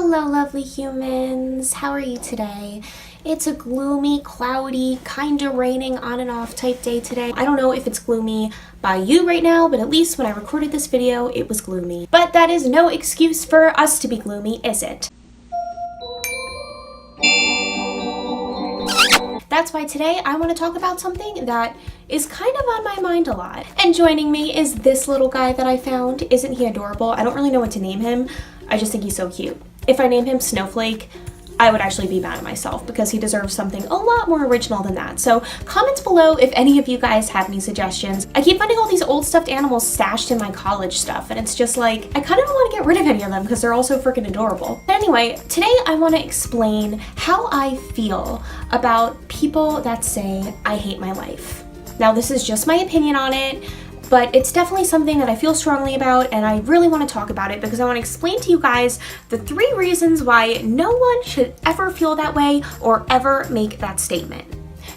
Hello, lovely humans. How are you today? It's a gloomy, cloudy, kinda raining on and off type day today. I don't know if it's gloomy by you right now, but at least when I recorded this video, it was gloomy. But that is no excuse for us to be gloomy, is it? That's why today I want to talk about something that is kind of on my mind a lot. And joining me is this little guy that I found. Isn't he adorable? I don't really know what to name him. I just think he's so cute. If I name him Snowflake, I would actually be mad at myself because he deserves something a lot more original than that. So comment below if any of you guys have any suggestions. I keep finding all these old stuffed animals stashed in my college stuff, and it's just like, I kind of don't want to get rid of any of them because they're all so freaking adorable. But anyway, today I want to explain how I feel about people that say, I hate my life. Now, this is just my opinion on it, but it's definitely something that I feel strongly about, and I really want to talk about it because I want to explain to you guys the 3 reasons why no one should ever feel that way or ever make that statement.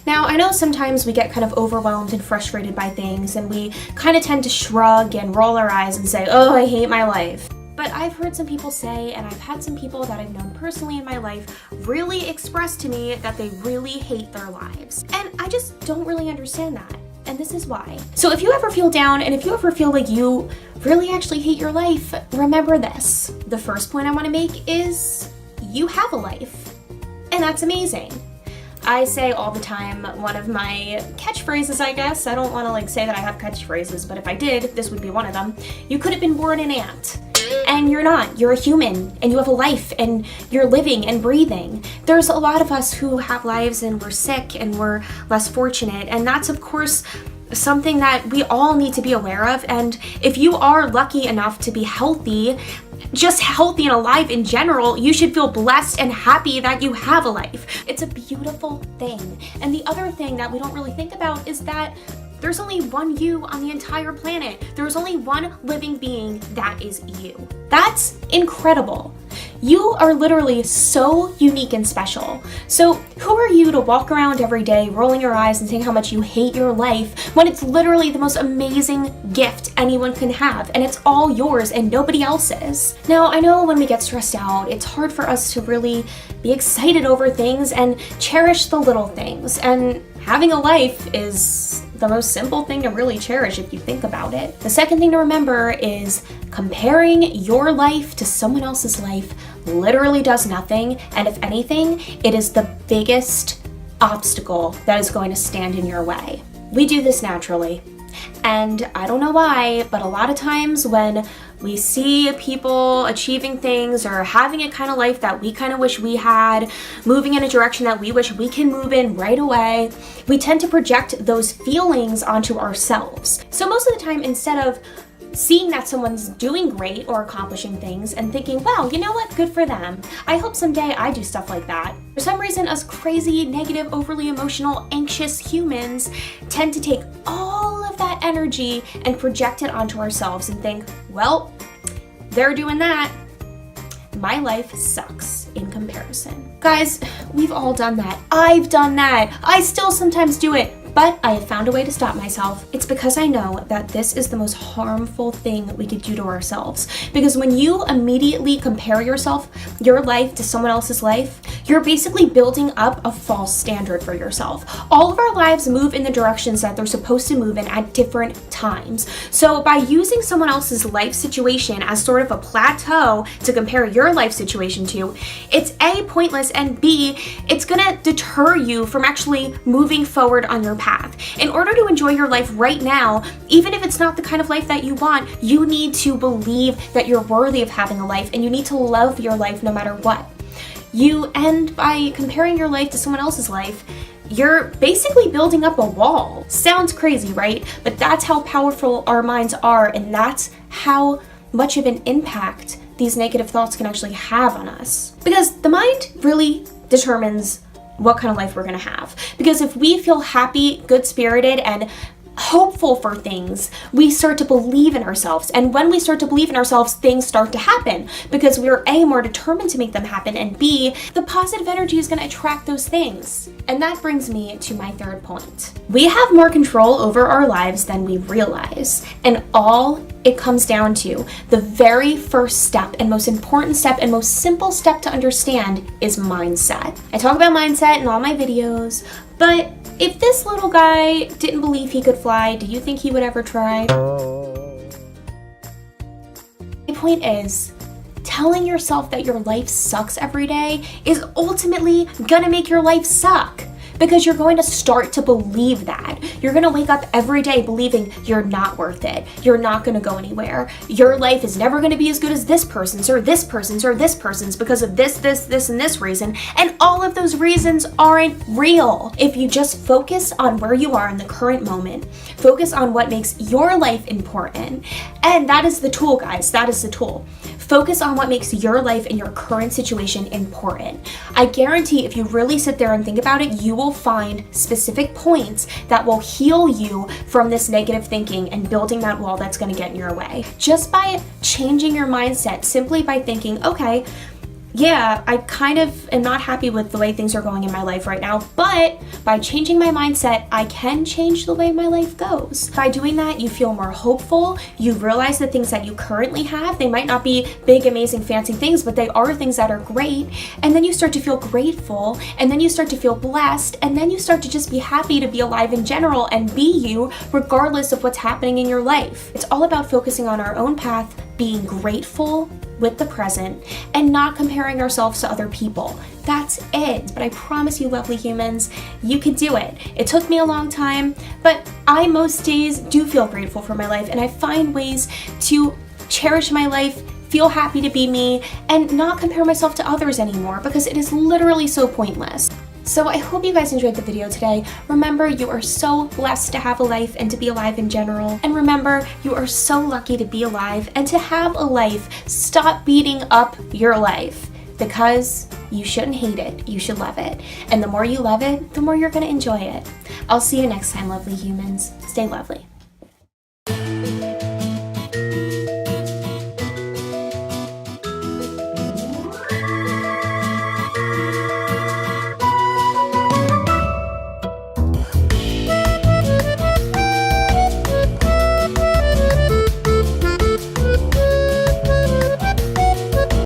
Now, I know sometimes we get kind of overwhelmed and frustrated by things, and we kind of tend to shrug and roll our eyes and say, oh, I hate my life. But I've heard some people say, and I've had some people that I've known personally in my life really express to me that they really hate their lives. And I just don't really understand that. And this is why. So if you ever feel down and if you ever feel like you really actually hate your life, remember this. The first point I want to make is you have a life. And that's amazing. I say all the time, one of my catchphrases, I guess. I don't want to say that I have catchphrases, but if I did, this would be one of them. You could have been born an ant. And you're not. You're a human, and you have a life, and you're living and breathing. There's a lot of us who have lives and we're sick and we're less fortunate, and that's of course something that we all need to be aware of. And if you are lucky enough to be healthy, just healthy and alive in general, you should feel blessed and happy that you have a life. It's a beautiful thing. And the other thing that we don't really think about is that there's only one you on the entire planet. There's only one living being that is you. That's incredible. You are literally so unique and special. So who are you to walk around every day rolling your eyes and saying how much you hate your life when it's literally the most amazing gift anyone can have, and it's all yours and nobody else's? Now, I know when we get stressed out, it's hard for us to really be excited over things and cherish the little things, and having a life is the most simple thing to really cherish if you think about it. The second thing to remember is comparing your life to someone else's life literally does nothing, and if anything, it is the biggest obstacle that is going to stand in your way. We do this naturally, and I don't know why, but a lot of times when we see people achieving things or having a kind of life that we kind of wish we had, moving in a direction that we wish we can move in right away, we tend to project those feelings onto ourselves. So most of the time, instead of seeing that someone's doing great or accomplishing things and thinking, wow, you know what, good for them. I hope someday I do stuff like that. For some reason, us crazy, negative, overly emotional, anxious humans tend to take all of that energy and project it onto ourselves and think, well, they're doing that. My life sucks in comparison. Guys, we've all done that. I've done that. I still sometimes do it. But I have found a way to stop myself. It's because I know that this is the most harmful thing we could do to ourselves. Because when you immediately compare your life to someone else's life, you're basically building up a false standard for yourself. All of our lives move in the directions that they're supposed to move in at different times. So by using someone else's life situation as sort of a plateau to compare your life situation to, it's A, pointless, and B, it's gonna deter you from actually moving forward on your path. In order to enjoy your life right now, even if it's not the kind of life that you want, you need to believe that you're worthy of having a life, and you need to love your life no matter what. You end by comparing your life to someone else's life, you're basically building up a wall. Sounds crazy, right? But that's how powerful our minds are, and that's how much of an impact these negative thoughts can actually have on us. Because the mind really determines what kind of life we're gonna have. Because if we feel happy, good-spirited, and hopeful for things, we start to believe in ourselves. And when we start to believe in ourselves, things start to happen because we're A, more determined to make them happen, and B, the positive energy is going to attract those things. And that brings me to my third point. We have more control over our lives than we realize, and all it comes down to the very first step and most important step and most simple step to understand is mindset. I talk about mindset in all my videos, but if this little guy didn't believe he could fly, do you think he would ever try? My point is, telling yourself that your life sucks every day is ultimately gonna make your life suck. Because you're going to start to believe that. You're going to wake up every day believing you're not worth it. You're not going to go anywhere. Your life is never going to be as good as this person's or this person's or this person's because of this, and this reason. And all of those reasons aren't real. If you just focus on where you are in the current moment, focus on what makes your life important. And that is the tool, guys. That is the tool. Focus on what makes your life and your current situation important. I guarantee if you really sit there and think about it, you will find specific points that will heal you from this negative thinking and building that wall that's going to get in your way. Just by changing your mindset, simply by thinking, okay, yeah, I kind of am not happy with the way things are going in my life right now, but by changing my mindset, I can change the way my life goes. By doing that, you feel more hopeful. You realize the things that you currently have, they might not be big, amazing, fancy things, but they are things that are great. And then you start to feel grateful, and then you start to feel blessed, and then you start to just be happy to be alive in general and be you regardless of what's happening in your life. It's all about focusing on our own path, being grateful with the present, and not comparing ourselves to other people. That's it. But I promise you, lovely humans, you can do it. It took me a long time, but I most days do feel grateful for my life, and I find ways to cherish my life, feel happy to be me, and not compare myself to others anymore because it is literally so pointless. So I hope you guys enjoyed the video today. Remember, you are so blessed to have a life and to be alive in general. And remember, you are so lucky to be alive and to have a life. Stop beating up your life because you shouldn't hate it. You should love it. And the more you love it, the more you're going to enjoy it. I'll see you next time, lovely humans. Stay lovely.